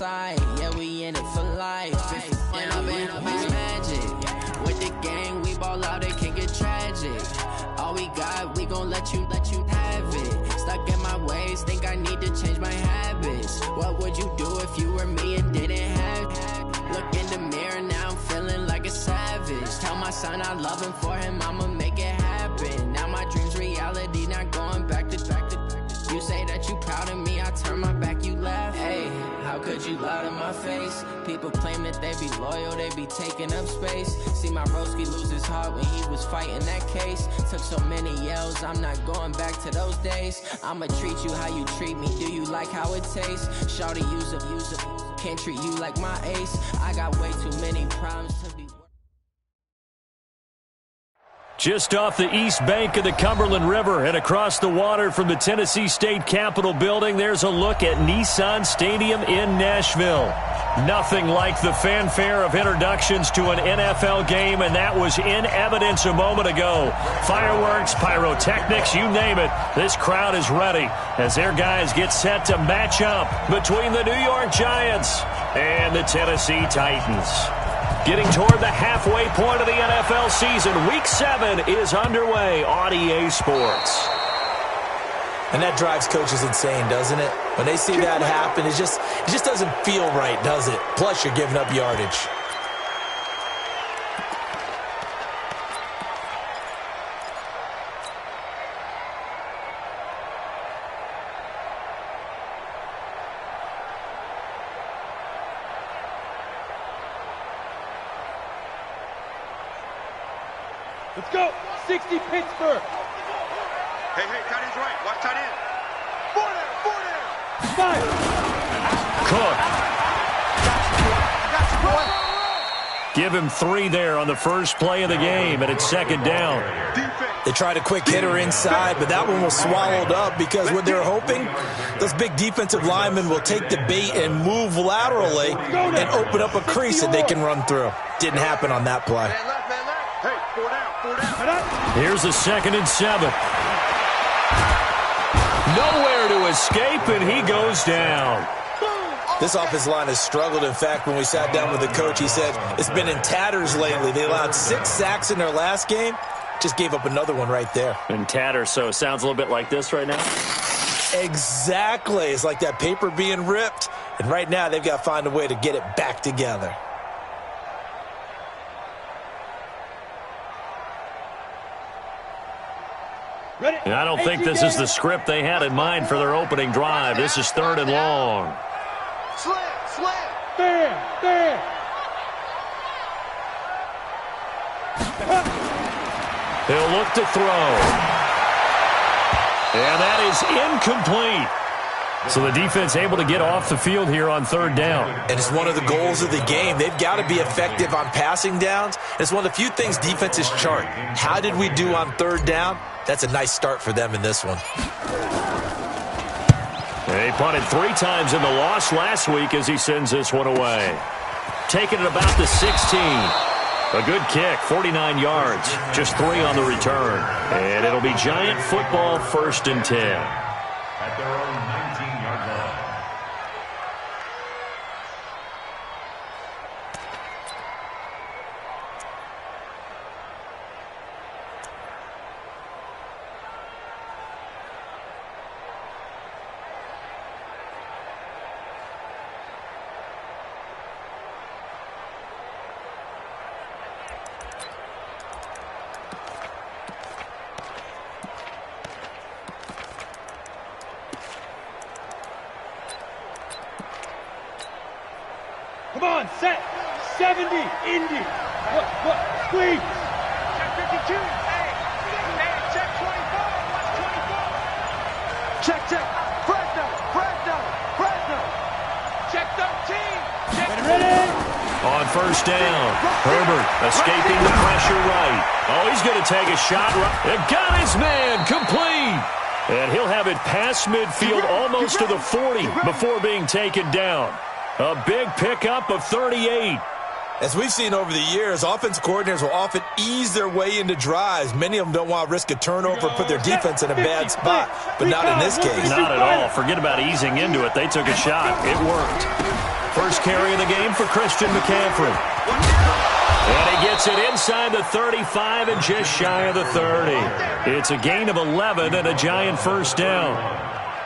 side. Yeah, we in it for life. And I've been magic. With the gang, we ball out, it can get tragic. All we got, we gon' let you have it. Stuck in my ways, think I need to change my habits. What would you do if you were me and didn't have it? Look in the mirror, now I'm feeling like a savage. Tell my son I love him, for him I'ma make it happen. Now my dream's reality, not going back to. You say that you proud of me, I turn my back, you laugh. Hey, how could you lie to my face? People claim that they be loyal, they be taking up space. See my broski lose his heart when he was fighting that case. Took so many yells, I'm not going back to those days. I'ma treat you how you treat me, do you like how it tastes? Shawty, use up, can't treat you like my ace. I got way too many problems to be. Just off the east bank of the Cumberland River and across the water from the Tennessee State Capitol building, there's a look at Nissan Stadium in Nashville. Nothing like the fanfare of introductions to an NFL game, and that was in evidence a moment ago. Fireworks, pyrotechnics, you name it. This crowd is ready as their guys get set to match up between the New York Giants and the Tennessee Titans. Getting toward the halfway point of the NFL season, Week 7 is underway on EA Sports. And that drives coaches insane, doesn't it? When they see that happen, it just doesn't feel right, does it? Plus, you're giving up yardage. Let's go. 60 Pittsburgh. Hey, tight end's right. Watch tight end. Four down. Five. Cook. Give him 3 there on the first play of the game, and it's second down. They tried a quick hitter inside, but that one was swallowed up because what they're hoping, those big defensive linemen will take the bait and move laterally and open up a crease that they can run through. Didn't happen on that play. Hey, 4 down. Here's a 2nd and 7. Nowhere to escape, and he goes down. This offensive line has struggled. In fact, when we sat down with the coach, he said it's been in tatters lately. They allowed 6 sacks in their last game. Just gave up another one right there. In tatters, so it sounds a little bit like this right now? Exactly. It's like that paper being ripped. And right now, they've got to find a way to get it back together. And I don't think this is the script they had in mind for their opening drive. This is 3rd and long. Slam. Bam. He'll look to throw. And that is incomplete. So the defense able to get off the field here on 3rd down. And it's one of the goals of the game. They've got to be effective on passing downs. It's one of the few things defenses chart. How did we do on 3rd down? That's a nice start for them in this one. They punted 3 times in the loss last week as he sends this one away. Taking it about the 16. A good kick, 49 yards, just 3 on the return. And it'll be Giant football, 1st and 10. At their own 19-yard line. Come on, set. 70, Indy. What? Squeeze. Check 52. Hey, check 24. What's 24? Check. Fresno. Check 13. Check Ready? On 1st down, Herbert escaping the pressure right. Oh, he's going to take a shot. And got his man complete. And he'll have it past midfield almost to the 40 before being taken down. A big pickup of 38. As we've seen over the years, offense coordinators will often ease their way into drives. Many of them don't want to risk a turnover or put their defense in a bad spot, but not in this case. Not at all. Forget about easing into it. They took a shot. It worked. First carry of the game for Christian McCaffrey. And he gets it inside the 35 and just shy of the 30. It's a gain of 11 and a Giant first down.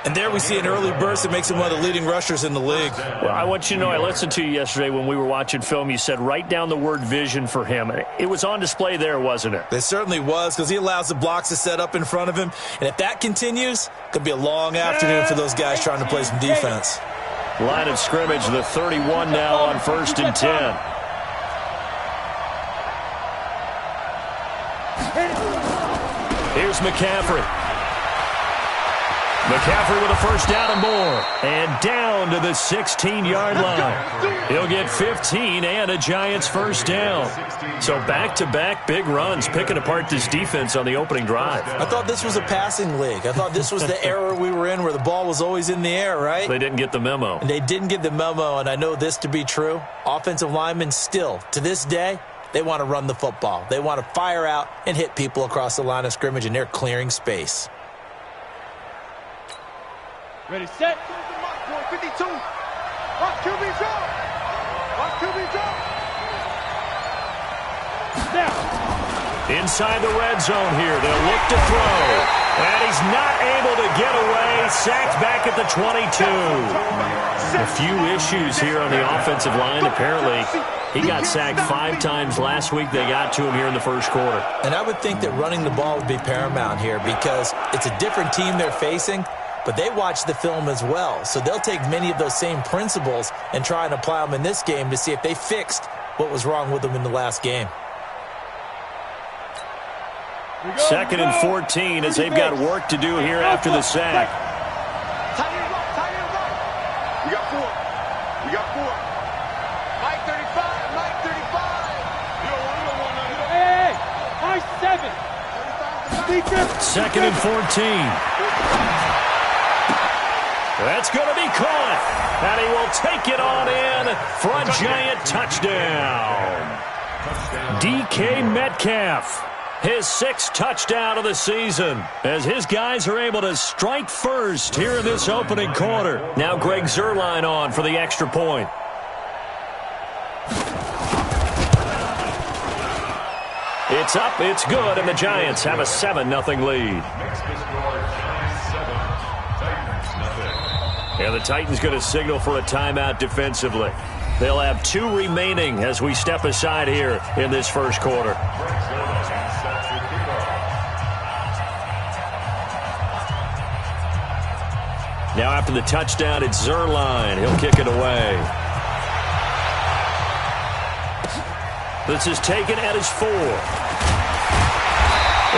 And there we see an early burst that makes him one of the leading rushers in the league. Well, I want you to know, I listened to you yesterday when we were watching film. You said write down the word vision for him. It was on display there, wasn't it? It certainly was, because he allows the blocks to set up in front of him. And if that continues, it could be a long afternoon for those guys trying to play some defense. Line of scrimmage, the 31 now on 1st and 10. Here's McCaffrey. McCaffrey with a first down and more. And down to the 16-yard line. He'll get 15 and a Giants first down. So back-to-back big runs, picking apart this defense on the opening drive. I thought this was a passing league. I thought this was the era we were in where the ball was always in the air, right? They didn't get the memo. And they didn't get the memo, and I know this to be true. Offensive linemen still, to this day, they want to run the football. They want to fire out and hit people across the line of scrimmage, and they're clearing space. Ready, set. 52. Watch QB drop. Watch QB drop. Now. Inside the red zone here. They'll look to throw. And he's not able to get away. Sacked back at the 22. A few issues here on the offensive line. Apparently, he got sacked 5 times last week. They got to him here in the first quarter. And I would think that running the ball would be paramount here because it's a different team they're facing, but they watch the film as well. So they'll take many of those same principles and try and apply them in this game to see if they fixed what was wrong with them in the last game. 2nd and 14 as they've got work to do here after the sack. Tight end up, tight end up. We got 4. We got 4. Mike 35, Mike 35. You don't want none. Hey, high 7. Defense. 2nd and 14. That's going to be caught. And he will take it on in for a Giant touchdown. DK Metcalf, his 6th touchdown of the season, as his guys are able to strike first here in this opening quarter. Now Greg Zuerlein on for the extra point. It's up, it's good, and the Giants have a 7-0 lead. And the Titans going to signal for a timeout defensively. They'll have 2 remaining as we step aside here in this first quarter. Now after the touchdown, it's Zuerlein. He'll kick it away. This is taken at his 4.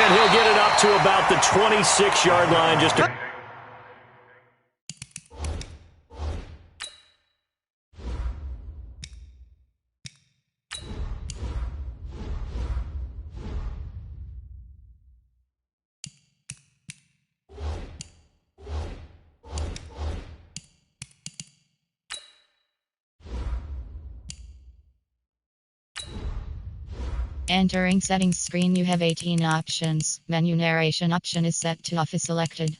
And he'll get it up to about the 26-yard line. Just a Entering settings screen, you have 18 options. Menu narration option is set to off is selected.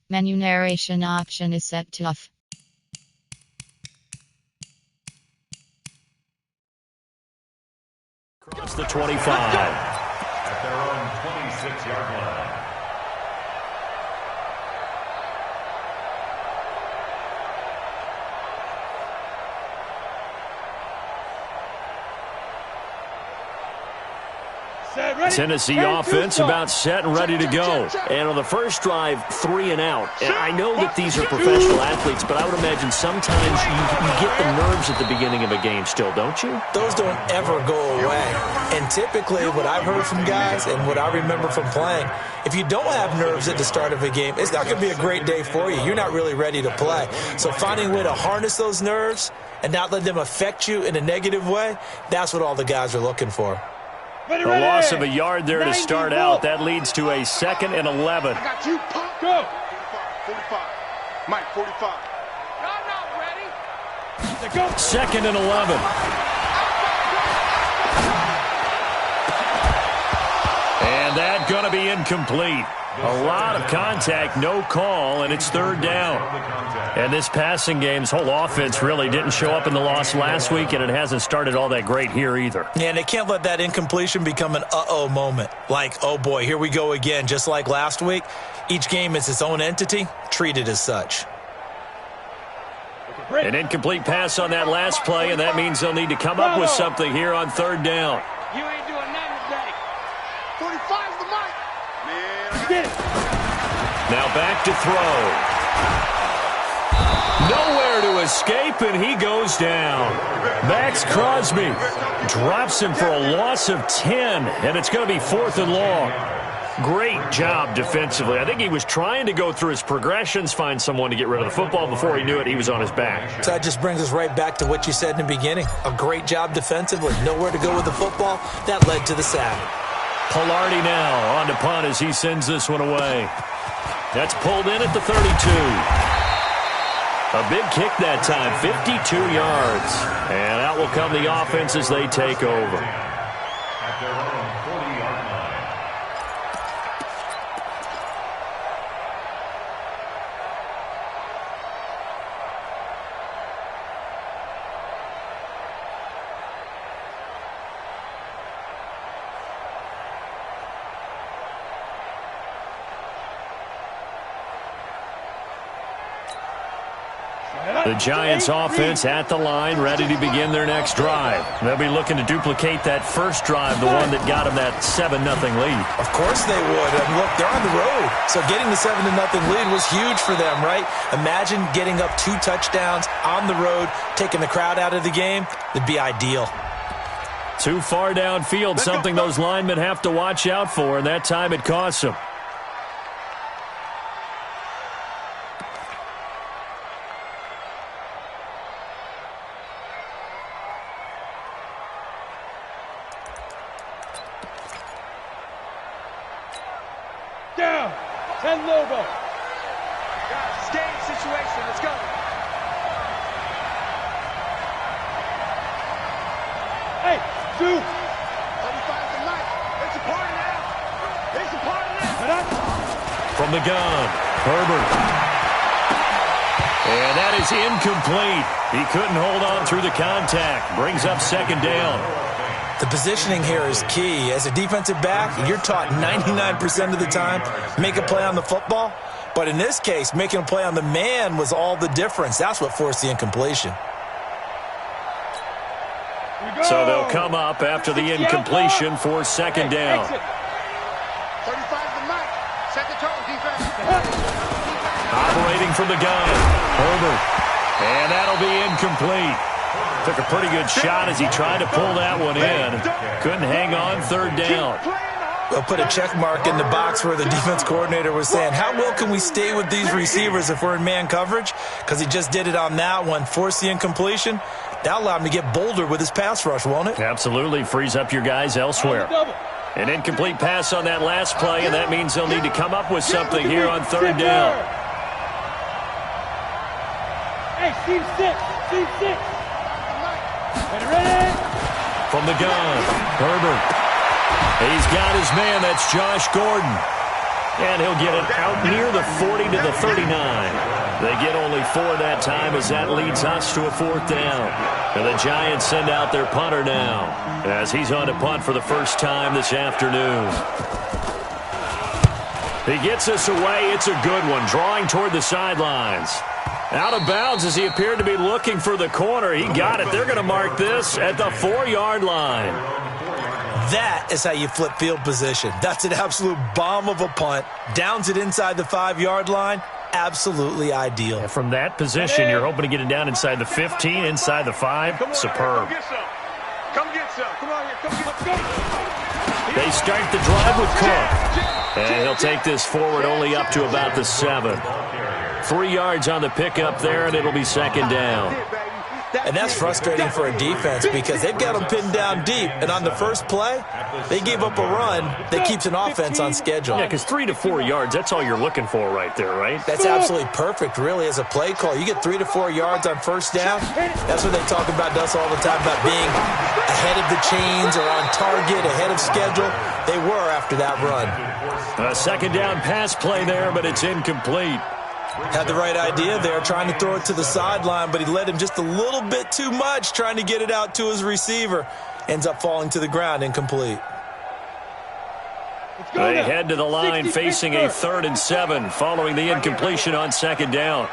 Menu narration option is set to off. Across the 25. At their own 26-yard line. Tennessee offense about set and ready to go. And on the first drive, 3 and out. And I know that these are professional athletes, but I would imagine sometimes you get the nerves at the beginning of a game still, don't you? Those don't ever go away. And typically what I've heard from guys and what I remember from playing, if you don't have nerves at the start of a game, it's not going to be a great day for you. You're not really ready to play. So finding a way to harness those nerves and not let them affect you in a negative way, that's what all the guys are looking for. A loss of a yard there to start out. That leads to a 2nd and 11. I got you. Go. 45. Mike, 45. Y'all not ready? Go. 2nd and 11. And that goes going to be incomplete. A lot of contact, no call, and it's third down. And this passing game's whole offense really didn't show up in the loss last week, and it hasn't started all that great here either. Yeah, and they can't let that incompletion become an uh-oh moment. Like, oh boy, here we go again, just like last week. Each game is its own entity, treated as such. An incomplete pass on that last play, and that means they'll need to come up with something here on third down. You ain't doing nothing today. 45's the mic. Man, Get it. Now back to throw. Nowhere to escape, and he goes down. Max Crosby drops him for a loss of 10, and it's going to be 4th and long. Great job defensively. I think he was trying to go through his progressions, find someone to get rid of the football. Before he knew it, he was on his back. So that just brings us right back to what you said in the beginning. A great job defensively. Nowhere to go with the football. That led to the sack. Polardi now on to punt as he sends this one away. That's pulled in at the 32. A big kick that time, 52 yards. And out will come the offense as they take over. At their own 40-yard line. The Giants offense at the line, ready to begin their next drive. They'll be looking to duplicate that first drive, the one that got them that 7-0 lead. Of course they would. And look, they're on the road. So getting the 7-0 lead was huge for them, right? Imagine getting up 2 touchdowns on the road, taking the crowd out of the game. It'd be ideal. Too far downfield, something those linemen have to watch out for, and that time it costs them. Down. 10 logo. Game situation. Let's go. Hey, 2. 35's the mic. It's a party now. It's a party now. From the gun, Herbert. And that is incomplete. He couldn't hold on through the contact. Brings up second down. The positioning here is key. As a defensive back, you're taught 99% of the time, make a play on the football. But in this case, making a play on the man was all the difference. That's what forced the incompletion. So they'll come up after the incompletion for second down. 35's the mic. Set the tone, defense. Operating from the gun, Herbert. And that'll be incomplete. Took a pretty good shot as he tried to pull that one in. Couldn't hang on, third down. They'll put a check mark in the box where the defense coordinator was saying, how well can we stay with these receivers if we're in man coverage? Because he just did it on that one, forced the incompletion. That'll allow him to get bolder with his pass rush, won't it? Absolutely. Frees up your guys elsewhere. An incomplete pass on that last play, and that means they'll need to come up with something here on third down. Hey, team 6. Team 6. Ready? From the gun, Herbert. He's got his man. That's Josh Gordon. And he'll get it out near the 40 to the 39. They get only 4 that time as that leads us to a 4th down. And the Giants send out their punter now as he's on to punt for the first time this afternoon. He gets us away. It's a good one, drawing toward the sidelines. Out of bounds as he appeared to be looking for the corner. He got it. They're going to mark this at the 4-yard line. That is how you flip field position. That's an absolute bomb of a punt. Downs it inside the 5-yard line. Absolutely ideal. And from that position, you're hoping to get it down inside the 15, inside the 5. Superb. Come get some. Come on here. Come get some. They start the drive with Cook. And he'll take this forward only up to about the 7. 3 yards on the pickup there, and it'll be second down. And that's frustrating for a defense because they've got them pinned down deep. And on the first play, they gave up a run that keeps an offense on schedule. Yeah, because 3 to 4 yards, that's all you're looking for right there, right? That's absolutely perfect, really, as a play call. You get 3 to 4 yards on first down. That's what they talk about us all the time, about being ahead of the chains or on target, ahead of schedule. They were after that run. A second down pass play there, but it's incomplete. Had the right idea there, trying to throw it to the sideline, but he led him just a little bit too much, trying to get it out to his receiver. Ends up falling to the ground, incomplete. They head to the line facing a 3rd and 7 following the incompletion on second down.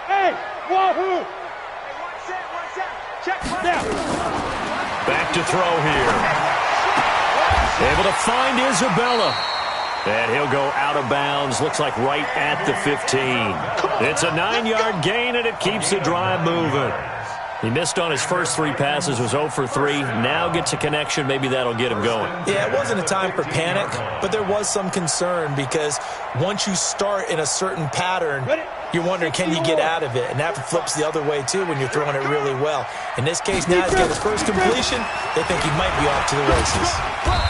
Hey, wahoo! Check now. Back to throw here. Able to find Isabella. And he'll go out of bounds. Looks like right at the 15. It's a 9-yard gain, and it keeps the drive moving. He missed on his first 3 passes, was 0 for 3. Now gets a connection. Maybe that'll get him going. Yeah, it wasn't a time for panic, but there was some concern because once you start in a certain pattern, you're wondering, can you get out of it? And that flips the other way, too, when you're throwing it really well. In this case, now he's got his first completion. They think he might be off to the races.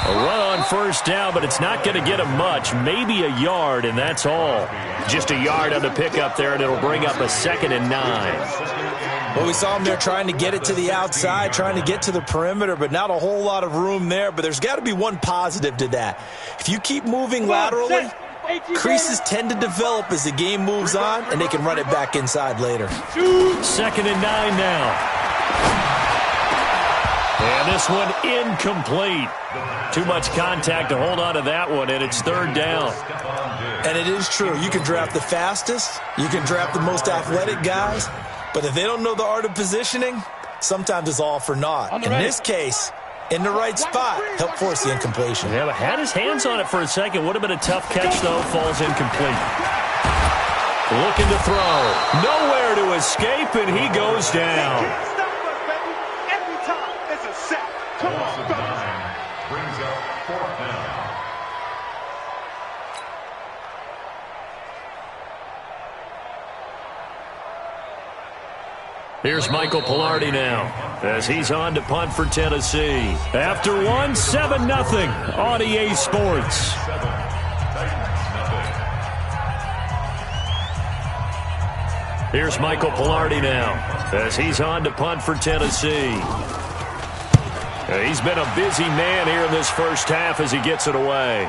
A run on first down, but it's not going to get him much. Maybe a yard, and that's all. Just a yard on the pickup there, and it'll bring up a 2nd and 9. Well, we saw him there trying to get it to the outside, trying to get to the perimeter, but not a whole lot of room there. But there's got to be one positive to that. If you keep moving laterally, creases tend to develop as the game moves on, and they can run it back inside later. 2nd and 9 now. And this one incomplete. Too much contact to hold on to that one, and it's 3rd down. And it is true. You can draft the fastest. You can draft the most athletic guys. But if they don't know the art of positioning, sometimes it's all for naught. In this case, in the right spot, help force the incompletion. Yeah, but had his hands on it for a second. Would have been a tough catch, though. Falls incomplete. Looking to throw. Nowhere to escape, and he goes down. Every time it's a sack. Come on, brings up 4th down. Here's Michael Pilardi now as he's on to punt for Tennessee. After one, 7-0 on EA Sports. Here's Michael Pilardi now as he's on to punt for Tennessee. He's been a busy man here in this first half as he gets it away.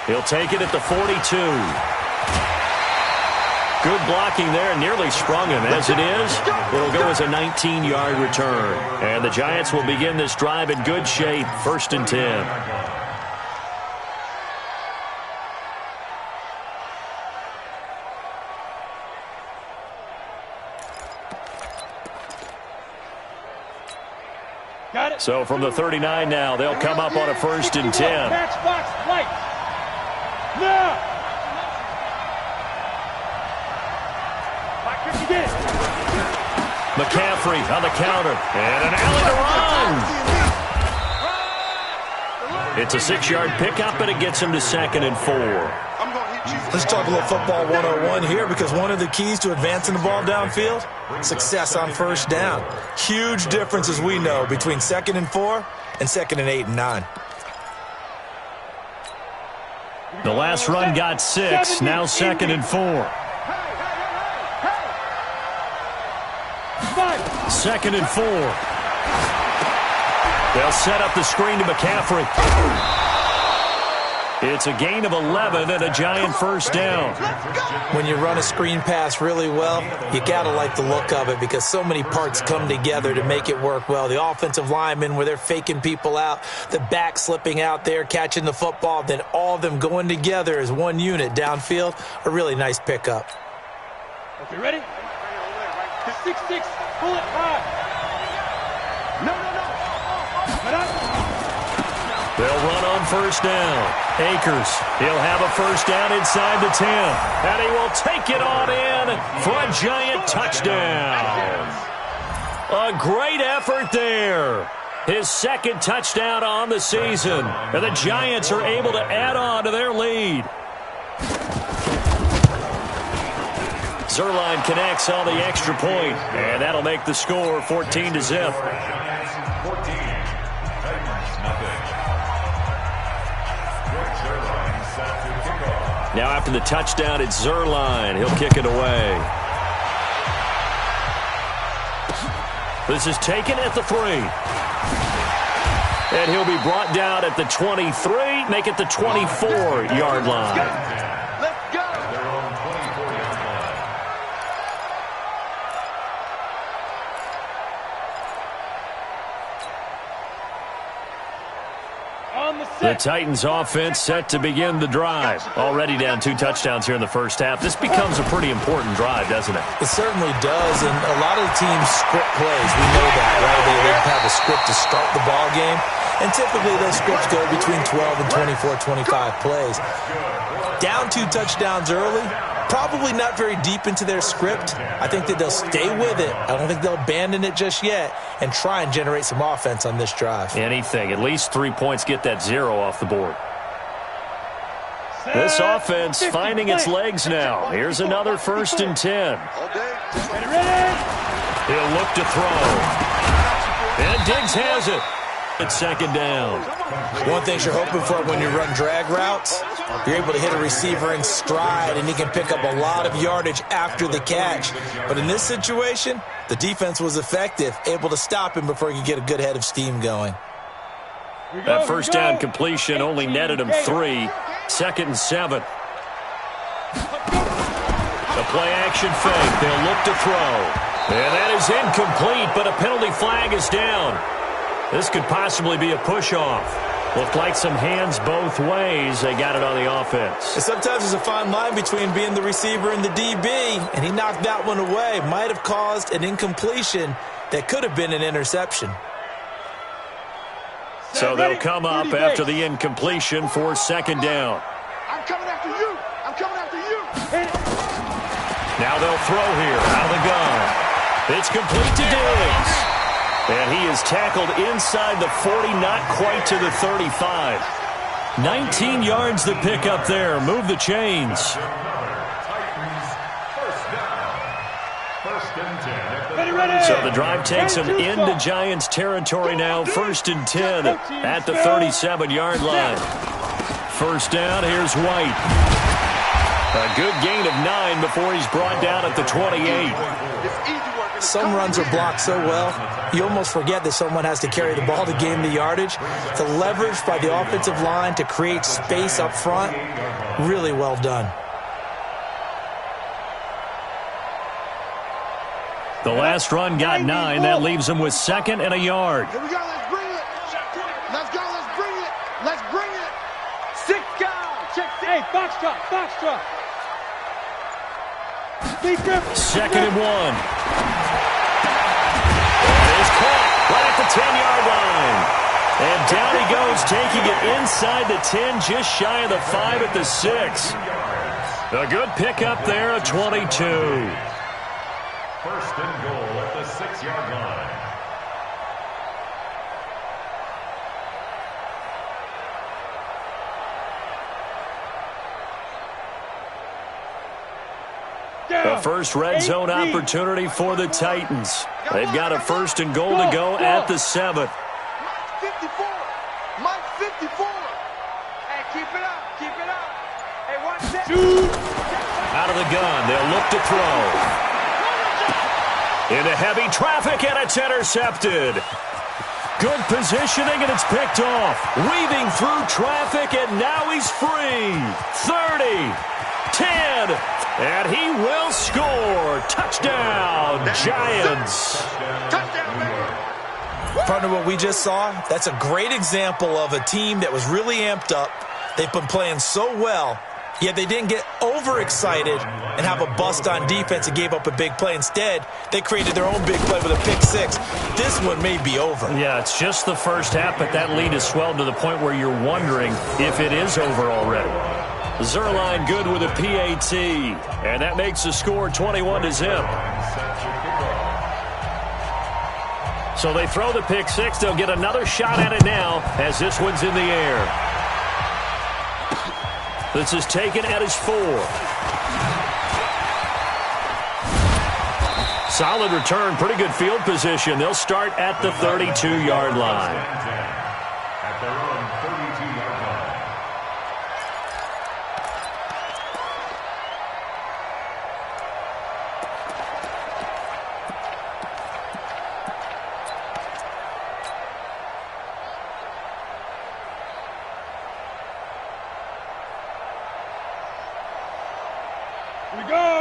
He'll take it at the 42. Good blocking there, nearly sprung him. As it is, it'll go as a 19-yard return. And the Giants will begin this drive in good shape, 1st and 10. Got it. So from the 39 now, they'll come up on a 1st and 10. Matchbox light. Now. McCaffrey on the counter. And an alley to run. It's a 6-yard pickup, and it gets him to 2nd and 4. Let's talk a little football 101 here, because one of the keys to advancing the ball downfield, success on first down. Huge difference, as we know, between 2nd and 4 and 2nd and 8 and 9. The last run got 6, now 2nd and 4. 2nd and 4. They'll set up the screen to McCaffrey. It's a gain of 11 and a Giant first down. When you run a screen pass really well, you got to like the look of it because so many parts come together to make it work well. The offensive linemen, where they're faking people out, the back slipping out there, catching the football, then all of them going together as one unit downfield, a really nice pickup. Okay, ready? The 6-6, pull it high. No. They'll run on first down. Akers, he'll have a first down inside the 10. And he will take it on in for a Giant touchdown. A great effort there. His 2nd touchdown on the season. And the Giants are able to add on to their lead. Zerline connects on the extra point, and that'll make the score 14-0. Now after the touchdown, it's Zerline. He'll kick it away. This is taken at the 3. And he'll be brought down at the 23, make it the 24-yard line. Let's go. Their own 24-yard line. On the The set. Titans offense set to begin the drive. Already down 2 touchdowns here in the first half. This becomes a pretty important drive, doesn't it? It certainly does, and a lot of the teams script plays. We know that, right? They have a script to start the ball game, and typically those scripts go between 12 and 24, 25 plays. Down 2 touchdowns early, probably not very deep into their script. I think that they'll stay with it. I don't think they'll abandon it just yet and try and generate some offense on this drive. Anything. At least 3 points, get that 0 off the board. This offense finding its legs now. Here's another 1st and 10. Ready? He'll look to throw. And Diggs has it. It's 2nd down. One thing you're hoping for when you run drag routes, you're able to hit a receiver in stride, and he can pick up a lot of yardage after the catch. But in this situation, the defense was effective, able to stop him before he could get a good head of steam going. That 1st down completion only netted him 3. 2nd and 7. The play-action fake. They'll look to throw. And that is incomplete, but a penalty flag is down. This could possibly be a push-off. Looked like some hands both ways. They got it on the offense. And sometimes there's a fine line between being the receiver and the DB, and he knocked that one away. Might have caused an incompletion that could have been an interception. So they'll come up after the incompletion for 2nd down. I'm coming after you. I'm coming after you. Now they'll throw here out of the gun. It's complete to Diggs. And he is tackled inside the 40, not quite to the 35. 19 yards to pick up there. Move the chains. Titans, 1st down. 1st and 10 at the Ready? So the drive takes them into Giants territory now. 1st and 10 at the 37-yard line. 1st down, here's White. A good gain of 9 before he's brought down at the 28. Some runs are blocked so well, you almost forget that someone has to carry the ball to gain the yardage. The leverage by the offensive line to create space up front, really well done. The last run got 9. That leaves him with 2nd and a yard. Here we go. Let's bring it. Let's go. Let's bring it. Let's bring it. 6 guys. Check. Hey, box drop. Box drop. 2nd and 1. It is caught right at the 10-yard line. And down he goes, taking it inside the 10, just shy of the 5 at the 6. A good pickup there, a 22. 1st and goal at the 6-yard line. The first red zone opportunity for the Titans. They've got a 1st and goal to go at the 7. Mike 54. Mike 54. Hey, keep it up. Keep it up. Hey, watch that. Out of the gun, they'll look to throw. Into heavy traffic, and it's intercepted. Good positioning, and it's picked off. Weaving through traffic, and now he's free. 30, 10, and he will score. Touchdown, Giants. Touchdown, baby. Partner, what we just saw, that's a great example of a team that was really amped up. They've been playing so well, yet they didn't get overexcited and have a bust on defense and gave up a big play. Instead, they created their own big play with a pick 6. This one may be over. Yeah, it's just the first half, but that lead has swelled to the point where you're wondering if it is over already. Zerline good with a PAT, and that makes the score 21-0. So they throw the pick 6. They'll get another shot at it now as this one's in the air. This is taken at his 4. Solid return, pretty good field position. They'll start at the 32-yard line. At their own 32-yard line.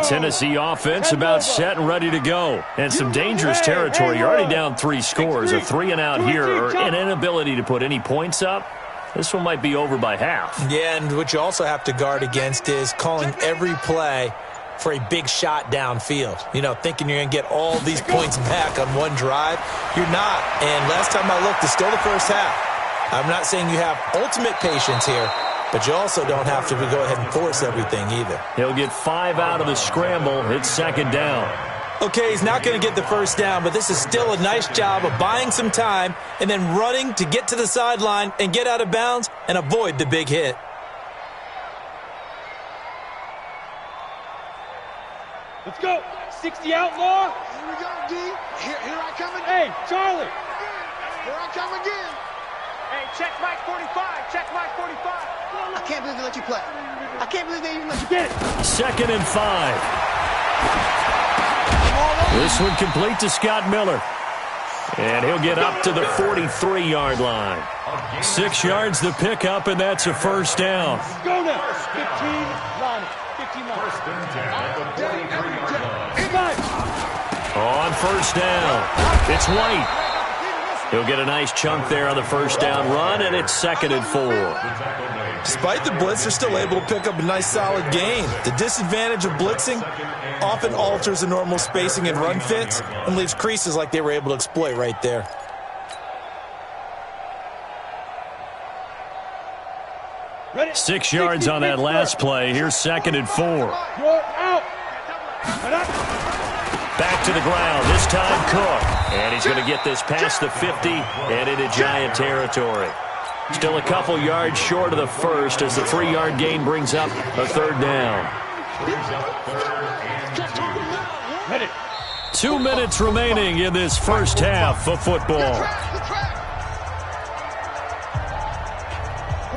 Tennessee offense about set and ready to go. And some dangerous territory. You're already down 3 scores. A 3-and-out here or an inability to put any points up. This one might be over by half. Yeah, and what you also have to guard against is calling every play for a big shot downfield. You know, thinking you're going to get all these points back on one drive. You're not. And last time I looked, it's still the first half. I'm not saying you have ultimate patience here, but you also don't have to go ahead and force everything either. He'll get 5 out of the scramble. It's second down. Okay, he's not going to get the first down, but this is still a nice job of buying some time and then running to get to the sideline and get out of bounds and avoid the big hit. Let's go. 60 outlaw. Here we go, D. Here I come again. Hey, Charlie. Here I come again. Hey, check Mike 45. Check Mike 45. I can't believe they let you play. I can't believe they even let you Get it. Second and 5. This one complete to Scott Miller. And he'll get up to the 43-yard line. 6 yards the pickup, and that's a first down. Go now. 15 line. 15 line. First and 10 at the 43-yard line. On first down, it's White. He'll get a nice chunk there on the first down run, and it's second and 4. Despite the blitz, they're still able to pick up a nice solid gain. The disadvantage of blitzing often alters the normal spacing and run fits and leaves creases like they were able to exploit right there. Ready? 6 yards on that last play. Here's second and 4. You're out. Back to the ground, this time Cook. And he's going to get this past the 50 and into Giant territory. Still a couple yards short of the first as the 3-yard gain brings up a third down. 2 minutes remaining in this first half of football.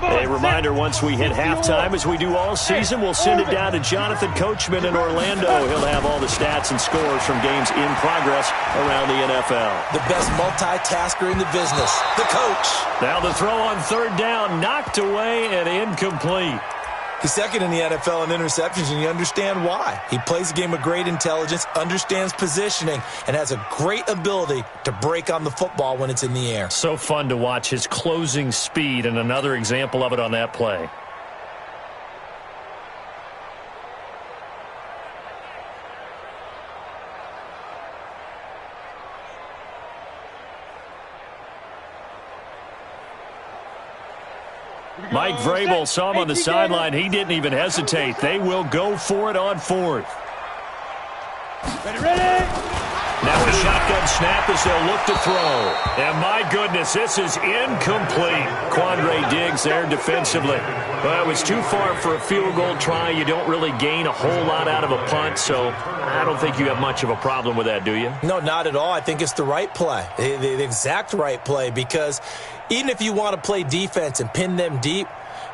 A reminder, once we hit halftime, as we do all season, we'll send it down to Jonathan Coachman in Orlando. He'll have all the stats and scores from games in progress around the NFL. The best multitasker in the business, the coach. Now the throw on third down, knocked away and incomplete. He's second in the NFL in interceptions, and you understand why. He plays a game of great intelligence, understands positioning, and has a great ability to break on the football when it's in the air. So fun to watch his closing speed, and another example of it on that play. Mike Vrabel saw him on the sideline. He didn't even hesitate. They will go for it on fourth. Ready? Now a shotgun snap as they'll look to throw. And my goodness, this is incomplete. Quandre Diggs there defensively. Well, it was too far for a field goal try. You don't really gain a whole lot out of a punt, so I don't think you have much of a problem with that, do you? No, not at all. I think it's the right play, the exact right play, because even if you want to play defense and pin them deep,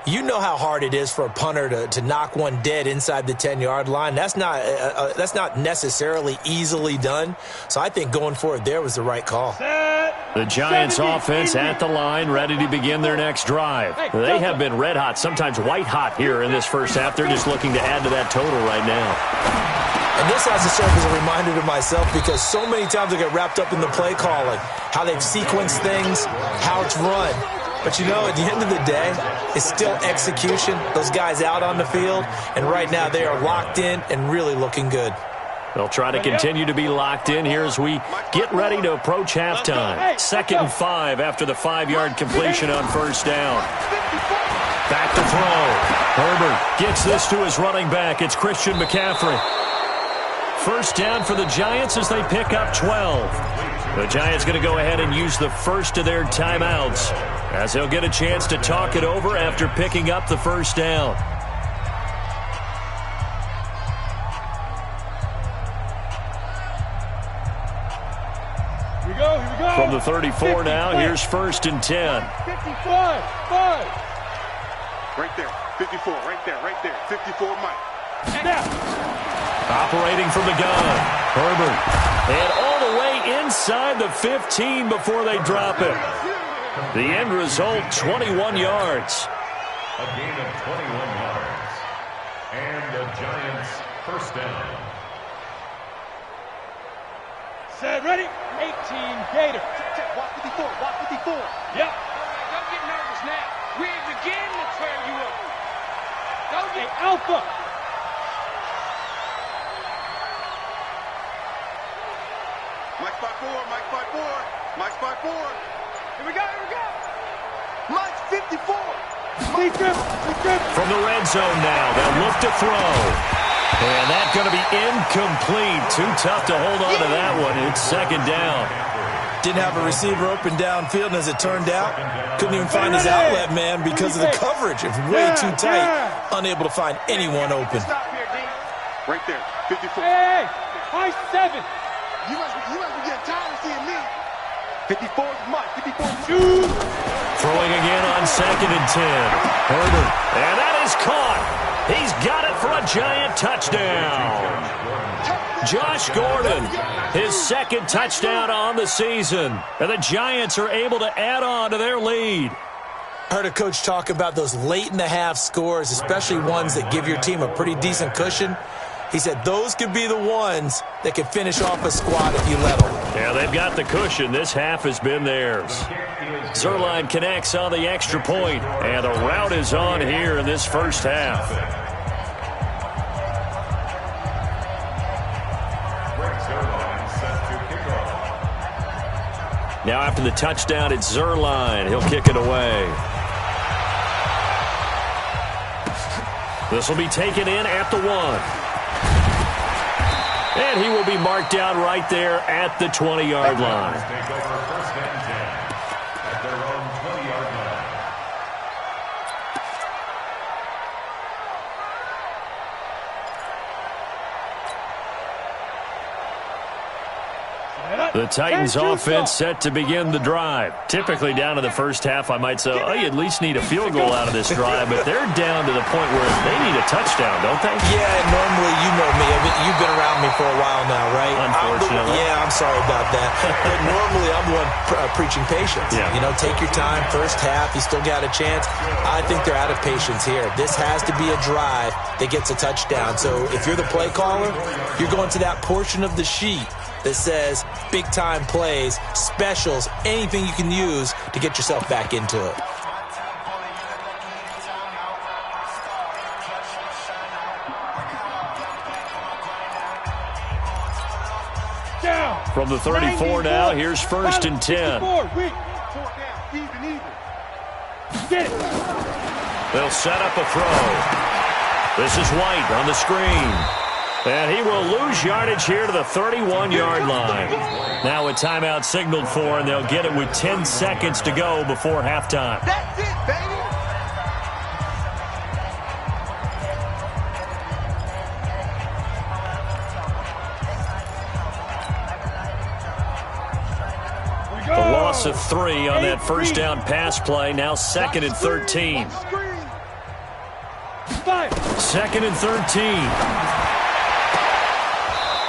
you know how hard it is for a punter to knock one dead inside the 10-yard line. That's not necessarily easily done. So I think going for it there was the right call. The Giants offense at the line, ready to begin their next drive. They have been red hot, sometimes white hot here in this first half. They're just looking to add to that total right now. And this has to serve as a reminder to myself, because so many times I get wrapped up in the play calling, how they've sequenced things, how it's run. But, you know, at the end of the day, it's still execution. Those guys out on the field, and right now they are locked in and really looking good. They'll try to continue to be locked in here as we get ready to approach halftime. Second and 5 after the 5-yard completion on first down. Back to throw. Herbert gets this to his running back. It's Christian McCaffrey. First down for the Giants as they pick up 12. The Giants going to go ahead and use the first of their timeouts as they'll get a chance to talk it over after picking up the first down. Here we go. From the 34 now, here's first and 10. 55. Right there. 54. Right there. 54, Mike. Now. Operating from the gun, Herbert. And all the way inside the 15 before they drop it. The end result, 21 yards. A gain of 21 yards. And the Giants First down. Set, ready? 18, Gator. Watch 54, watch 54. Yep. Don't get nervous now. We're beginning to tear you up. Don't Hey, get Alpha. Mike spot 4, Mike spot 4, Mike spot 4. Here we go, here we go. Mike 54. From the red zone now, they'll look to throw. And that's going to be incomplete. Too tough to hold on to that one. It's second down. Didn't have a receiver open downfield, and as it turned out, couldn't even find his outlet man because of the coverage. It was way too tight, unable to find anyone open. Stop here, D. Right there, 54. Hey, high 7. You must be getting tired of seeing me. 54 is Mike, 54 is Shoot. Throwing again on 2nd and 10. Herder. And that is caught. He's got it for a Giant touchdown. Josh Gordon, his second touchdown on the season. And the Giants are able to add on to their lead. Heard a coach talk about those late-in-the-half scores, especially ones that give your team a pretty decent cushion. He said those could be the ones that could finish off a squad if you let them. Yeah, they've got the cushion. This half has been theirs. Zerline connects on the extra point, and the route is on here in this first half. Now after the touchdown, it's Zerline. He'll kick it away. This will be taken in at the 1. And he will be marked down right there at the 20-yard line. Take over first and 10 at their own 20-yard line. The Titans offense set to begin the drive. Typically down to the first half, I might say, oh, you at least need a field goal out of this drive, but they're down to the point where they need a touchdown, don't they? Yeah, normally, you know me. I mean, you've been around me for a while now, right? Unfortunately. I'm sorry about that. But normally, I'm one preaching patience. Yeah. You know, take your time. First half, you still got a chance. I think they're out of patience here. This has to be a drive that gets a touchdown. So if you're the play caller, you're going to that portion of the sheet that says big-time plays, specials, anything you can use to get yourself back into it. From the 34 now, here's first and 10. Get it. They'll set up a throw. This is White on the screen. And he will lose yardage here to the 31-yard line. Now a timeout signaled for, and they'll get it with 10 seconds to go before halftime. That's it, baby. The loss of 3 on that first down pass play. Now 2nd and 13. 2nd and 13.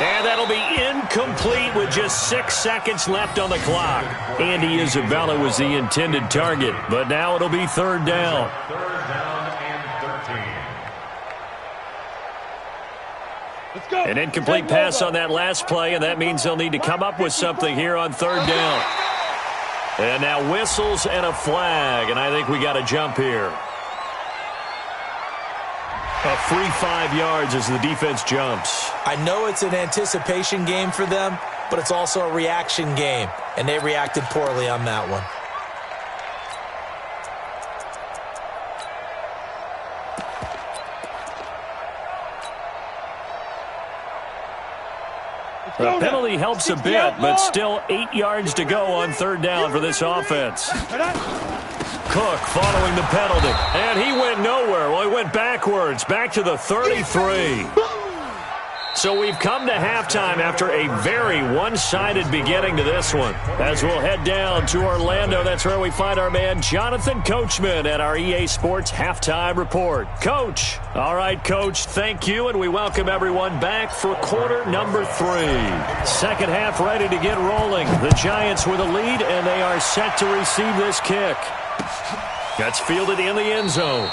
And that'll be incomplete with just 6 seconds left on the clock. Andy Isabella was the intended target, but now it'll be 3rd down. 3rd down and 13. Let's go. An incomplete pass on that last play, and that means they'll need to come up with something here on 3rd down. And now whistles and a flag, and I think we got a jump here. A free 5 yards as the defense jumps. I know it's an anticipation game for them, but it's also a reaction game, and they reacted poorly on that one. The penalty helps a bit, but still 8 yards to go on 3rd down for this offense. Cook following the penalty, and he went nowhere. Well, he went backwards, back to the 33. So we've come to halftime after a very one-sided beginning to this one. As we'll head down to Orlando, that's where we find our man Jonathan Coachman at our EA Sports Halftime Report. Coach. All right, Coach, thank you, and we welcome everyone back for quarter number 3. Second half ready to get rolling. The Giants with a lead, and they are set to receive this kick. That's fielded in the end zone.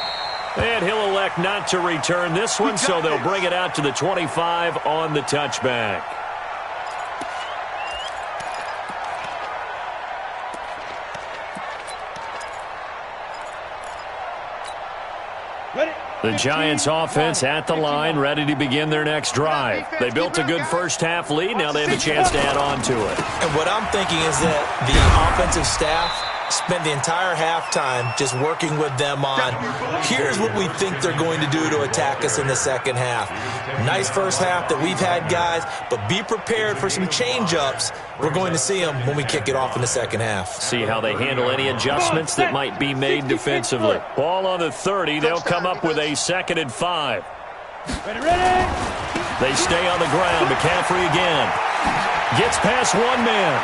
And he'll elect not to return this one, so they'll bring it out to the 25 on the touchback. The Giants offense at the line, ready to begin their next drive. They built a good first-half lead. Now they have a chance to add on to it. And what I'm thinking is that the offensive staff spent the entire halftime just working with them on, here's what we think they're going to do to attack us in the second half. Nice first half that we've had, guys, but be prepared for some change-ups. We're going to see them when we kick it off in the second half. See how they handle any adjustments that might be made defensively. Ball on the 30. They'll come up with a 2nd and 5. Ready? They stay on the ground. McCaffrey again. Gets past one man.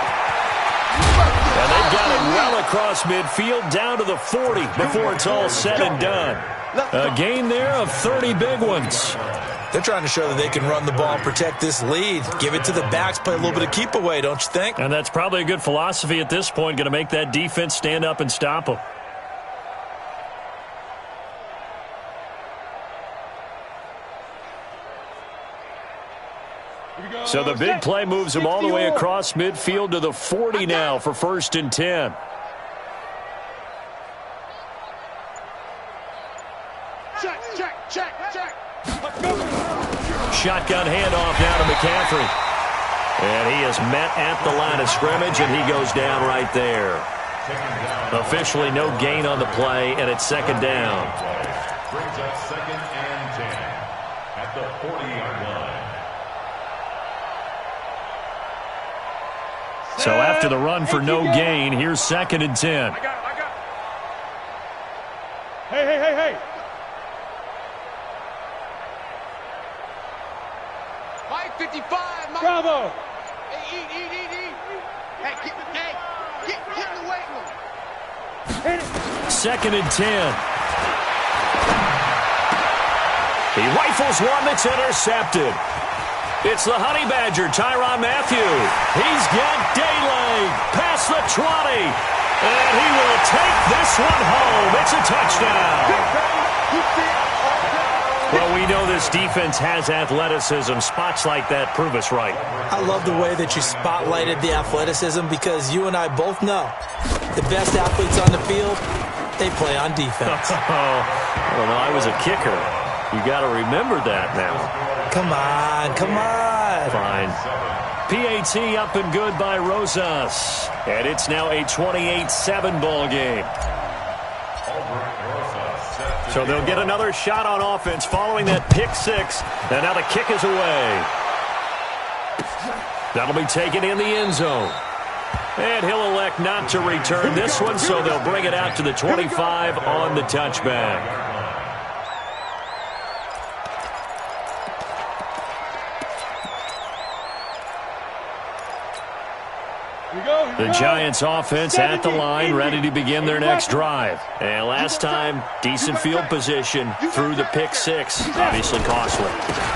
And they've got it well across midfield down to the 40 before it's all said and done. A gain there of 30 big ones. They're trying to show that they can run the ball and protect this lead. Give it to the backs, play a little bit of keep away, don't you think? And that's probably a good philosophy at this point, going to make that defense stand up and stop them. So the big play moves them all the way across midfield to the 40 now for 1st and 10. Check. Shotgun handoff now to McCaffrey. And he is met at the line of scrimmage, and he goes down right there. Officially no gain on the play, and it's 2nd down. Brings up 2nd and 10 at the 40-yard line. So after the run for no gain, here's 2nd and 10. I got it. Hey. Mike 55, Mike. Bravo. Hey, eat. Hey, get in the weight room. Hit it. 2nd and 10. He rifles one that's intercepted. It's the Honey Badger, Tyrann Mathieu. He's got daylight past the 20. And he will take this one home. It's a touchdown. Well, we know this defense has athleticism. Spots like that prove us right. I love the way that you spotlighted the athleticism because you and I both know the best athletes on the field, they play on defense. I don't know. I was a kicker. You got to remember that now. Come on. Fine. PAT up and good by Rosas. And it's now a 28-7 ball game. So they'll get another shot on offense following that pick 6. And now the kick is away. That'll be taken in the end zone. And he'll elect not to return this one, so they'll bring it out to the 25 on the touchback. The Giants offense at the line, ready to begin their next drive. And last time, decent field position through the pick 6. Obviously costly.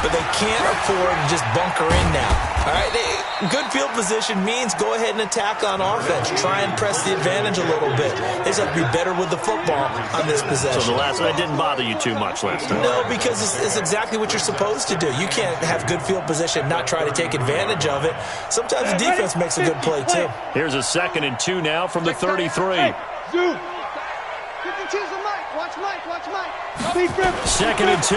But they can't afford to just bunker in now. All right, good field position means go ahead and attack on offense. Try and press the advantage a little bit. They just have to be better with the football on this possession. So that didn't bother you too much last time? No, because it's exactly what you're supposed to do. You can't have good field position and not try to take advantage of it. Sometimes the defense makes a good play, too. Here's a 2nd and 2 now from the 33. Watch Mike. 2nd and 2.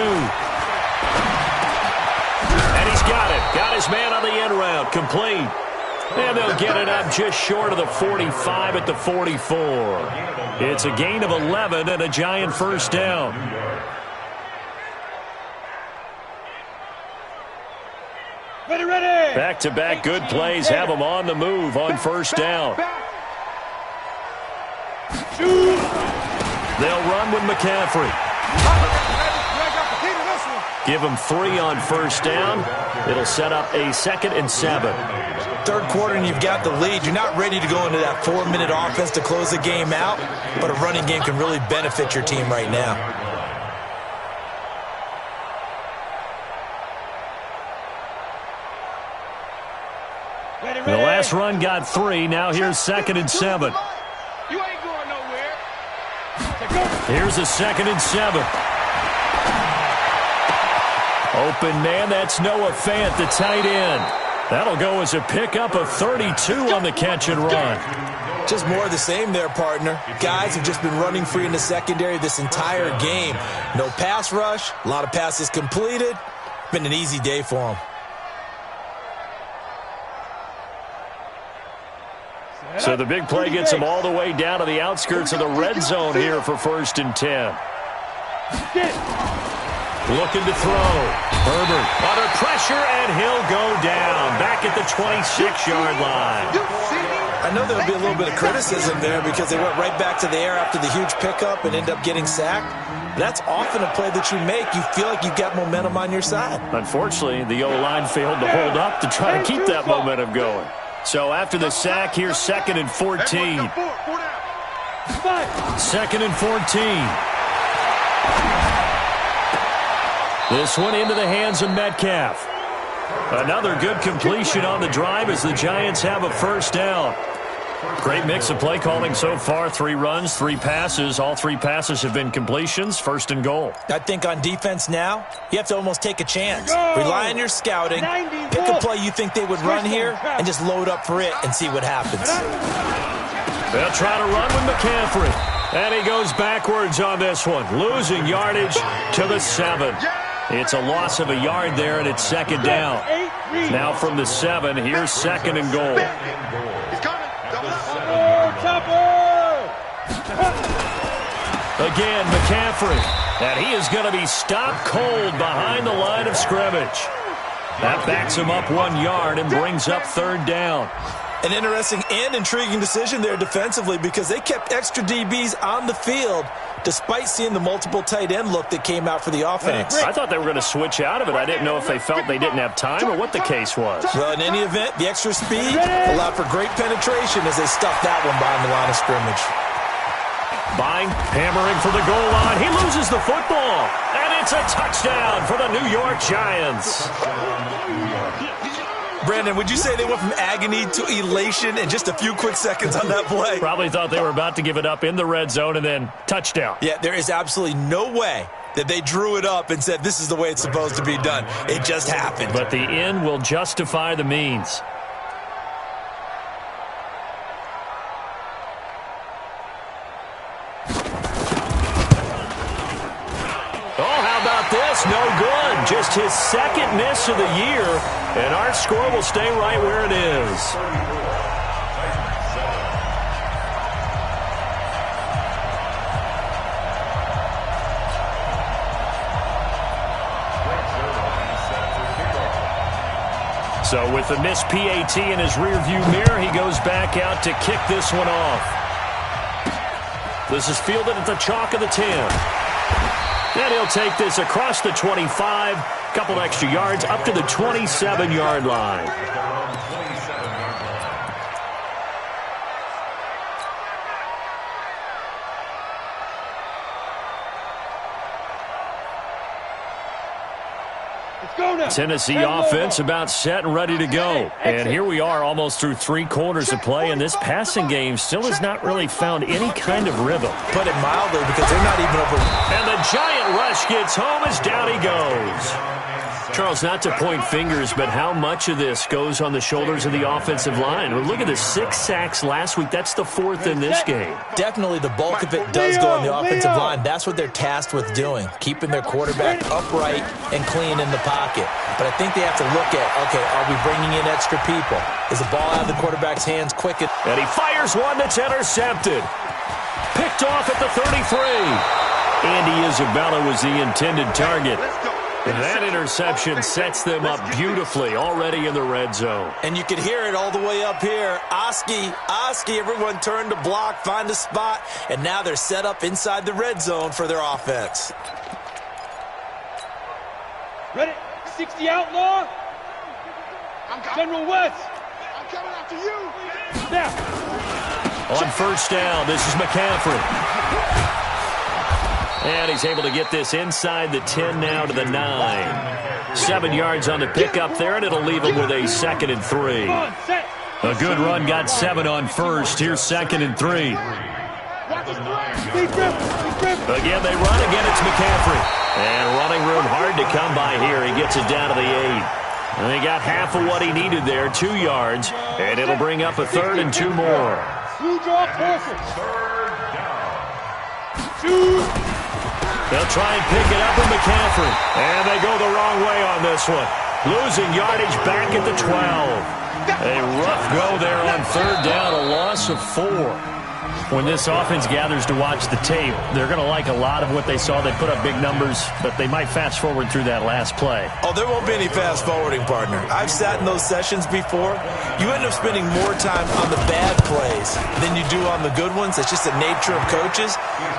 And he's got it. Got his man on the end route. Complete. And they'll get it up just short of the 45 at the 44. It's a gain of 11 and a Giant first down. Ready. Back-to-back good plays have them on the move on first down. They'll run with McCaffrey. Give him 3 on first down. It'll set up a 2nd and 7. Third quarter and you've got the lead. You're not ready to go into that 4-minute offense to close the game out, but a running game can really benefit your team right now. The last run got 3. Now here's 2nd and 7. You ain't going nowhere. Here's a 2nd and 7. Open man, that's Noah Fant, the tight end. That'll go as a pickup of 32 on the catch and run. Just more of the same there, partner. Guys have just been running free in the secondary this entire game. No pass rush, a lot of passes completed. Been an easy day for them. So the big play gets them all the way down to the outskirts of the red zone here for 1st and 10. Looking to throw. Herbert under pressure, and he'll go down. Back at the 26-yard line. I know there'll be a little bit of criticism there because they went right back to the air after the huge pickup and end up getting sacked. That's often a play that you make. You feel like you've got momentum on your side. Unfortunately, the O-line failed to hold up to try to keep that momentum going. So after the sack, here's 2nd and 14. 2nd and 14. This one into the hands of Metcalf. Another good completion on the drive as the Giants have a 1st down. Great mix of play calling so far. 3 runs, 3 passes. All 3 passes have been completions. 1st and goal. I think on defense now, you have to almost take a chance. Rely on your scouting. Pick a play you think they would run here and just load up for it and see what happens. They'll try to run with McCaffrey. And he goes backwards on this one. Losing yardage to the 7. It's a loss of a yard there, and it's 2nd down. Now from the 7, here's 2nd and goal. Again, McCaffrey. And he is going to be stopped cold behind the line of scrimmage. That backs him up 1 yard and brings up 3rd down. An interesting and intriguing decision there defensively because they kept extra DBs on the field despite seeing the multiple tight end look that came out for the offense. I thought they were going to switch out of it. I didn't know if they felt they didn't have time or what the case was. Well, in any event, the extra speed allowed for great penetration as they stuffed that one behind the line of scrimmage. Buying, hammering for the goal line. He loses the football, and it's a touchdown for the New York Giants. Brandon, would you say they went from agony to elation in just a few quick seconds on that play? Probably thought they were about to give it up in the red zone and then touchdown. Yeah, there is absolutely no way that they drew it up and said this is the way it's supposed to be done. It just happened. But the end will justify the means. This no good. Just his 2nd miss of the year, and our score will stay right where it is. So with the missed PAT in his rearview mirror, he goes back out to kick this one off. This is fielded at the chalk of the 10. And he'll take this across the 25, couple extra yards up to the 27-yard line. Tennessee offense about set and ready to go. And here we are almost through 3 quarters of play, and this passing game still has not really found any kind of rhythm. Put it mildly because they're not even over. And the giant rush gets home as down he goes. Charles, not to point fingers, but how much of this goes on the shoulders of the offensive line? Well, look at the 6 sacks last week. That's the 4th in this game. Definitely the bulk of it does go on the offensive line. That's what they're tasked with doing, keeping their quarterback upright and clean in the pocket. But I think they have to look at, okay, are we bringing in extra people? Is the ball out of the quarterback's hands quick? And he fires one that's intercepted. Picked off at the 33. Andy Isabella was the intended target. And that interception sets them up beautifully already in the red zone. And you can hear it all the way up here. Oski, everyone turned to block, find a spot, and now they're set up inside the red zone for their offense. Ready? 60 outlaw. General West. I'm coming after you. Now. On 1st down, this is McCaffrey. And he's able to get this inside the 10 now to the 9. 7 yards on the pickup there, and it'll leave him with a 2nd and 3. A good run got 7 on 1st. Here's 2nd and 3. Again, they run. Again, it's McCaffrey. And running room hard to come by here. He gets it down to the 8. And they got half of what he needed there, 2 yards. And it'll bring up a 3rd and 2 more. They'll try and pick it up with McCaffrey. And they go the wrong way on this one. Losing yardage back at the 12. A rough go there on 3rd down, a loss of 4. When this offense gathers to watch the tape, they're going to like a lot of what they saw. They put up big numbers, but they might fast forward through that last play. Oh, there won't be any fast forwarding, partner. I've sat in those sessions before. You end up spending more time on the bad plays than you do on the good ones. It's just the nature of coaches.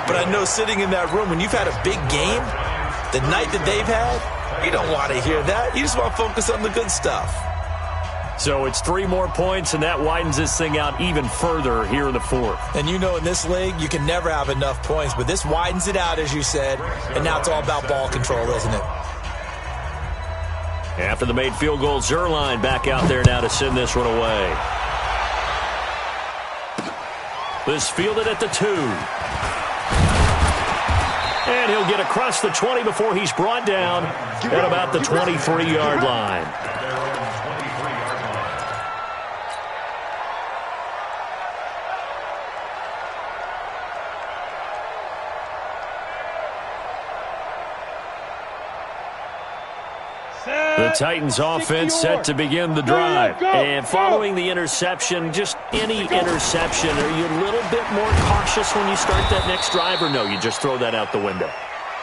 But I know sitting in that room, when you've had a big game, the night that they've had, you don't want to hear that. You just want to focus on the good stuff. So it's 3 more points, and that widens this thing out even further here in the 4th. And you know in this league, you can never have enough points, but this widens it out, as you said, and now it's all about ball control, isn't it? After the made field goal, Zuerlein back out there now to send this one away. This fielded at the 2. And he'll get across the 20 before he's brought down at about the 23-yard line. The Titans offense set to begin the drive. And following the interception, just any interception, are you a little bit more cautious when you start that next drive, or no, you just throw that out the window?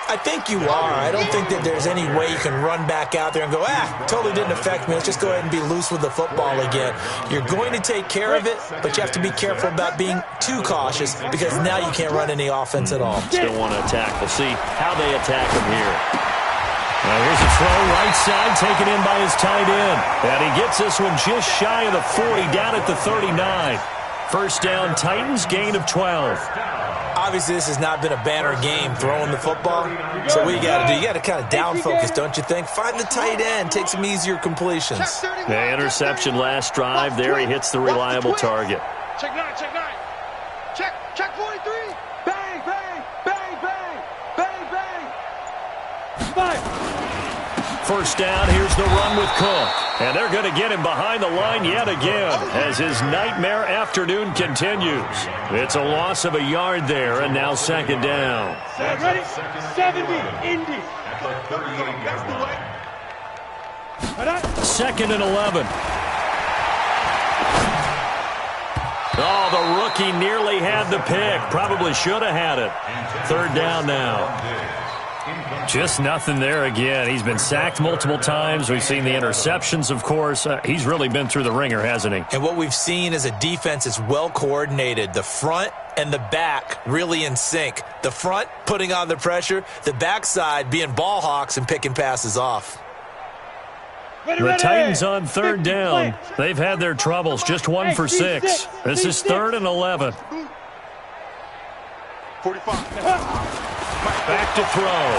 I think you are. I don't think that there's any way you can run back out there and go, totally didn't affect me. Let's just go ahead and be loose with the football again. You're going to take care of it, but you have to be careful about being too cautious because now you can't run any offense at all. Still want to attack. We'll see how they attack him here. Now here's a throw right side taken in by his tight end. And he gets this one just shy of the 40, down at the 39. First down, Titans, gain of 12. Obviously, this has not been a banner game throwing the football. So what you got to do, you got to kind of down focus, don't you think? Find the tight end, take some easier completions. The interception last drive. There he hits the reliable target. Check 9, check 9. Check 43. Bang, bang, bang, bang, bang, bang. 5. First down, here's the run with Cook. And they're going to get him behind the line yet again as his nightmare afternoon continues. It's a loss of a yard there, and now second down. Ready? 70, Indy. Second and 11. Oh, the rookie nearly had the pick. Probably should have had it. Third down now. Just nothing there again. He's been sacked multiple times. We've seen the interceptions, of course. He's really been through the ringer, hasn't he? And what we've seen is a defense that's well coordinated. The front and the back really in sync. The front putting on the pressure. The backside being ball hawks and picking passes off. The Titans on third down. They've had their troubles. Just 1 for 6. This is 3rd and 11. 45. Back to throw.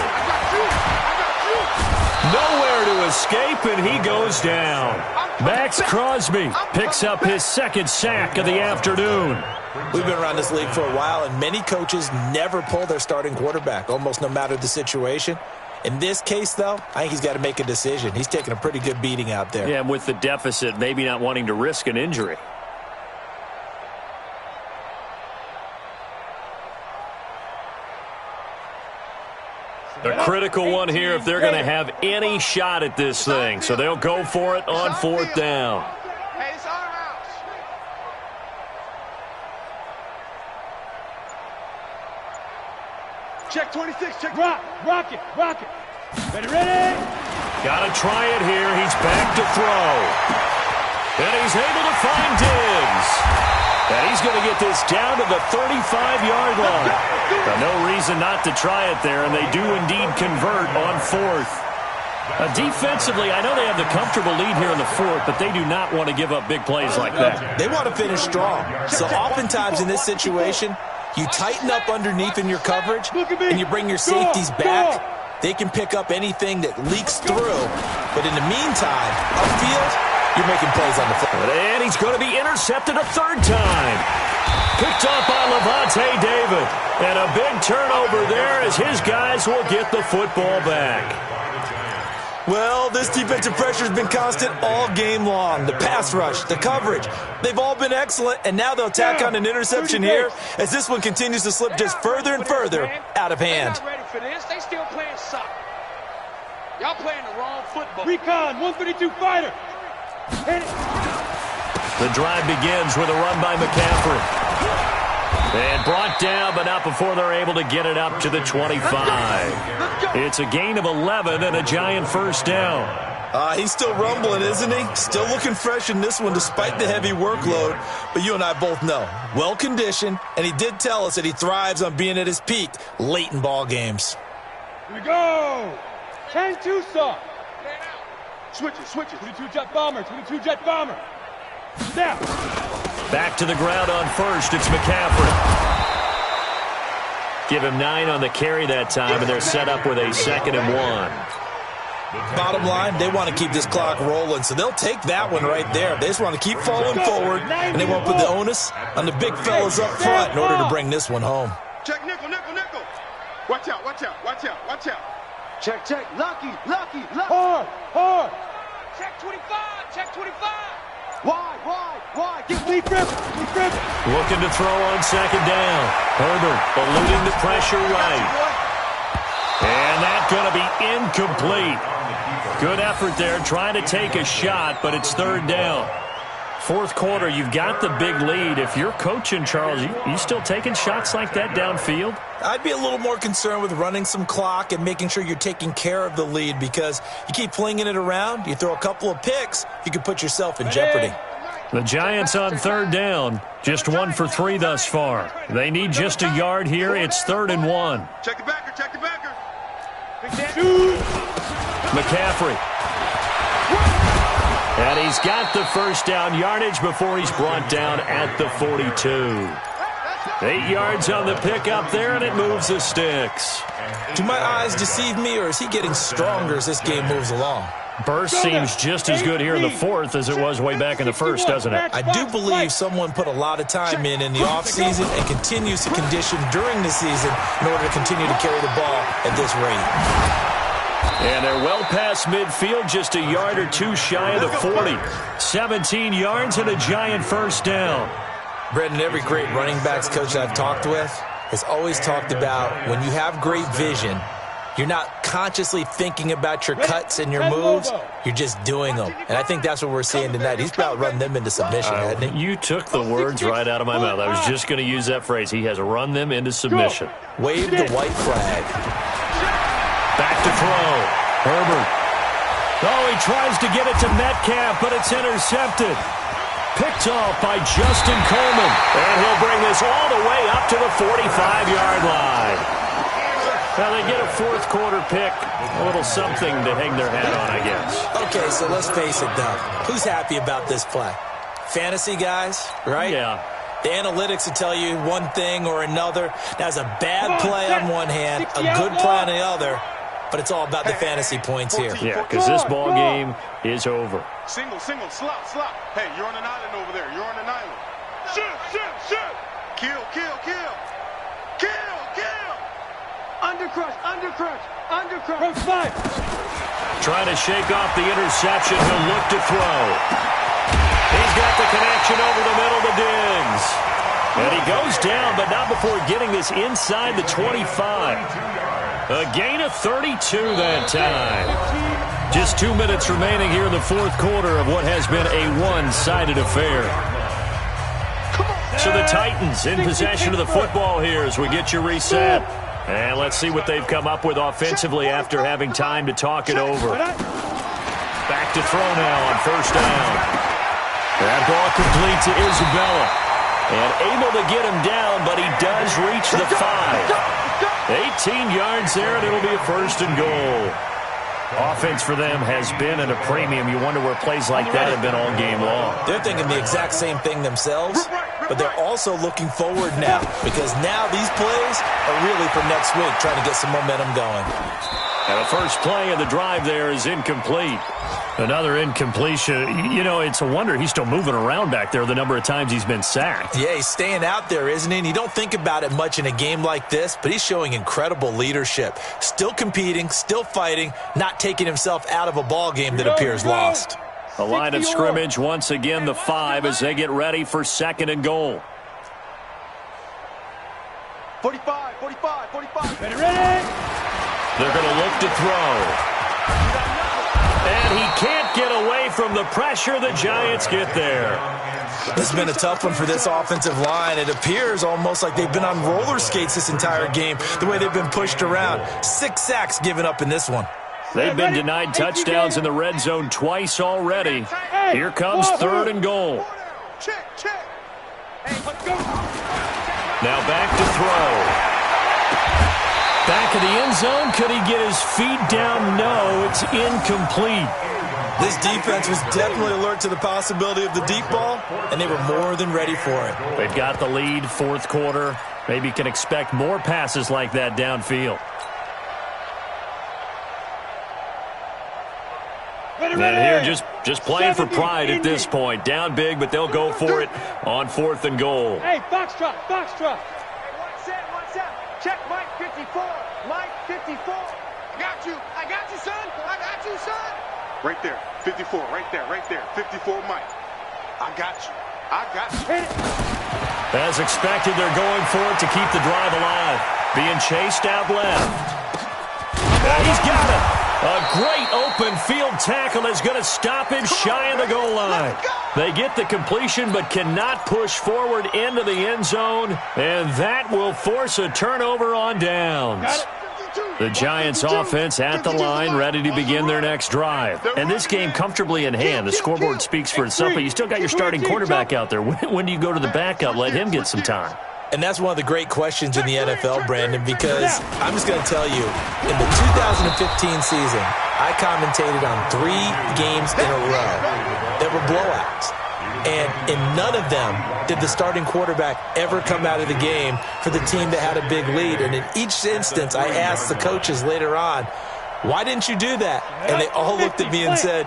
Nowhere to escape, and he goes down. Max Crosby picks up his second sack of the afternoon. We've been around this league for a while, and many coaches never pull their starting quarterback, almost no matter the situation. In this case, though, I think he's got to make a decision. He's taking a pretty good beating out there. Yeah, and with the deficit, maybe not wanting to risk an injury. A critical one here if they're going to have any shot at this thing. So they'll go for it on 4th down. Hey, it's our house. Check 26, check rock it. Ready? Got to try it here. He's back to throw. And he's able to find Diggs. And he's going to get this down to the 35-yard line. No reason not to try it there, and they do indeed convert on 4th. Defensively, I know they have the comfortable lead here in the 4th, but they do not want to give up big plays like that. They want to finish strong. So oftentimes in this situation, you tighten up underneath in your coverage, and you bring your safeties back. They can pick up anything that leaks through. But in the meantime, upfield, you're making plays on the foot. And he's going to be intercepted a 3rd time. Picked up by Levante David. turnover there as his guys will get the football back. Well, this defensive pressure has been constant all game long. The pass rush, the coverage, they've all been excellent, and now they'll tack on an interception here as this one continues to slip just further and further out of hand. They're not ready for this. They still playing soccer. Y'all playing the wrong football. Recon, 132 fighter. Hit it. The drive begins with a run by McCaffrey. And brought down, but not before they're able to get it up to the 25. It's a gain of 11 and a Giant first down. He's still rumbling, isn't he? Still looking fresh in this one despite the heavy workload. But you and I both know, well-conditioned, and he did tell us that he thrives on being at his peak late in ball games. Here we go. 10-2 saw. Switch it. 22 jet bomber. Now. Back to the ground on first. It's McCaffrey. Give him 9 on the carry that time, and they're set up with a 2nd and 1. Bottom line, they want to keep this clock rolling, so they'll take that one right there. They just want to keep falling forward, and they won't put the onus on the big fellas up front in order to bring this one home. Check nickel. Watch out. Check. Lucky. Hard. Check 25. Wide. Get deep grip. Looking to throw on 2nd down. Herbert eluding the pressure right. And that's going to be incomplete. Good effort there trying to take a shot, but it's 3rd down. 4th quarter, you've got the big lead. If you're coaching, Charles, you still taking shots like that downfield? I'd be a little more concerned with running some clock and making sure you're taking care of the lead, because you keep flinging it around, you throw a couple of picks, you can put yourself in jeopardy. The Giants on 3rd down, just 1 for 3 thus far. They need just a yard here. It's 3rd and 1. Check the backer. McCaffrey. And he's got the first down yardage before he's brought down at the 42. 8 yards on the pickup there, and it moves the sticks. Do my eyes deceive me, or is he getting stronger as this game moves along? Burst seems just as good here in the 4th as it was way back in the 1st, doesn't it? I do believe someone put a lot of time in the offseason and continues to condition during the season in order to continue to carry the ball at this rate. And they're well past midfield, just a yard or 2 shy of the 40. 17 yards and a Giant first down. Brendan, every great running backs coach I've talked with has always talked about when you have great vision, you're not consciously thinking about your cuts and your moves. You're just doing them. And I think that's what we're seeing tonight. He's about run them into submission, hasn't he? You took the words right out of my mouth. I was just going to use that phrase. He has run them into submission. Wave the white flag. Back to throw. Herbert. Oh, he tries to get it to Metcalf, but it's intercepted. Picked off by Justin Coleman. And he'll bring this all the way up to the 45-yard line. Now they get a 4th quarter pick. A little something to hang their hat on, I guess. Okay, so let's face it, though. Who's happy about this play? Fantasy guys, right? Yeah. The analytics will tell you one thing or another. That's a bad play on one hand, a good play on the other, but it's all about the fantasy points here. Yeah, because this ball game is over. Single, slop. Hey, you're on an island over there. You're on an island. Shoot. Kill. Undercrush. Five. Trying to shake off the interception. He'll look to throw. He's got the connection over the middle to Diggs. And he goes down, but not before getting this inside the 25. A gain of 32 that time. Just 2 minutes remaining here in the 4th quarter of what has been a one-sided affair. So the Titans in possession of the football here as we get you reset. And let's see what they've come up with offensively after having time to talk it over. Back to throw now on first down. That ball complete to Isabella. And able to get him down, but he does reach the 5. 18 yards there, and it'll be a 1st and goal. Offense for them has been at a premium. You wonder where plays like that have been all game long. They're thinking the exact same thing themselves, but they're also looking forward now, because now these plays are really for next week, trying to get some momentum going. And the first play of the drive there is incomplete. Another incompletion. You know, it's a wonder he's still moving around back there the number of times he's been sacked. Yeah, he's staying out there, isn't he? And you don't think about it much in a game like this, but he's showing incredible leadership. Still competing, still fighting, not taking himself out of a ball game that appears lost. A line of scrimmage, once again, the 5 as they get ready for 2nd and goal. 45, 45, 45. Ready, ready. They're going to look to throw. And he can't get away from the pressure. The Giants get there. This has been a tough one for this offensive line. It appears almost like they've been on roller skates this entire game, the way they've been pushed around. 6 sacks given up in this one. They've been denied touchdowns in the red zone twice already. Here comes 3rd and goal. Check, check. Hey, let's go. Now back to throw. Back of the end zone. Could he get his feet down? No, it's incomplete. This defense was definitely alert to the possibility of the deep ball, and they were more than ready for it. They've got the lead, 4th quarter. Maybe can expect more passes like that downfield. And here just playing for pride at this point. Down big, but they'll go for it on 4th and goal. Hey, foxtrot, foxtrot. One set. Check Mike 54. Mike 54. I got you, son. I got you, son. Right there. 54. Right there. 54, Mike. I got you. Hit it. As expected, they're going for it to keep the drive alive. Being chased out left. He's got it. A great open field tackle is going to stop him shy of the goal line. They get the completion but cannot push forward into the end zone, and that will force a turnover on downs. The Giants offense at the line, ready to begin their next drive. And this game comfortably in hand. The scoreboard speaks for itself, but you still got your starting quarterback out there. When do you go to the backup? Let him get some time. And that's one of the great questions in the NFL, Brandon, because I'm just going to tell you, in the 2015 season, I commentated on 3 games in a row that were blowouts. And in none of them did the starting quarterback ever come out of the game for the team that had a big lead. And in each instance, I asked the coaches later on, why didn't you do that? And they all looked at me and said,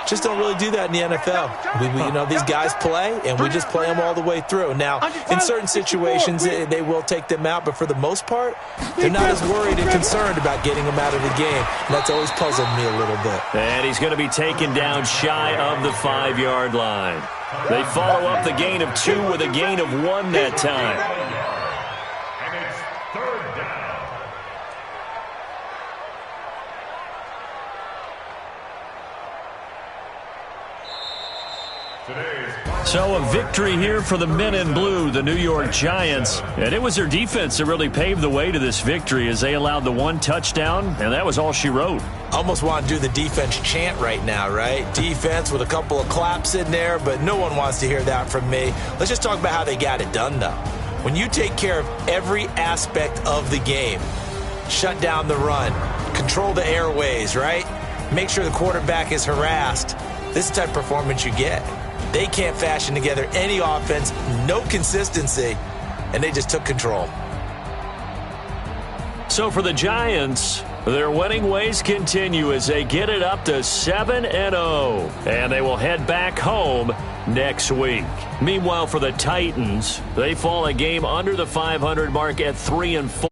just don't really do that in the NFL. These guys play, and we just play them all the way through. Now, in certain situations, they will take them out, but for the most part, they're not as worried and concerned about getting them out of the game. And that's always puzzled me a little bit. And he's going to be taken down shy of the 5-yard line. They follow up the gain of 2 with a gain of 1 that time. And it's 3rd down. So a victory here for the men in blue, the New York Giants. And it was their defense that really paved the way to this victory as they allowed the 1 touchdown, and that was all she wrote. Almost want to do the defense chant right now, right? Defense with a couple of claps in there, but no one wants to hear that from me. Let's just talk about how they got it done, though. When you take care of every aspect of the game, shut down the run, control the airways, right? Make sure the quarterback is harassed. This is the type of performance you get. They can't fashion together any offense, no consistency, and they just took control. So for the Giants, their winning ways continue as they get it up to 7-0, and they will head back home next week. Meanwhile, for the Titans, they fall a game under the 500 mark at 3-4.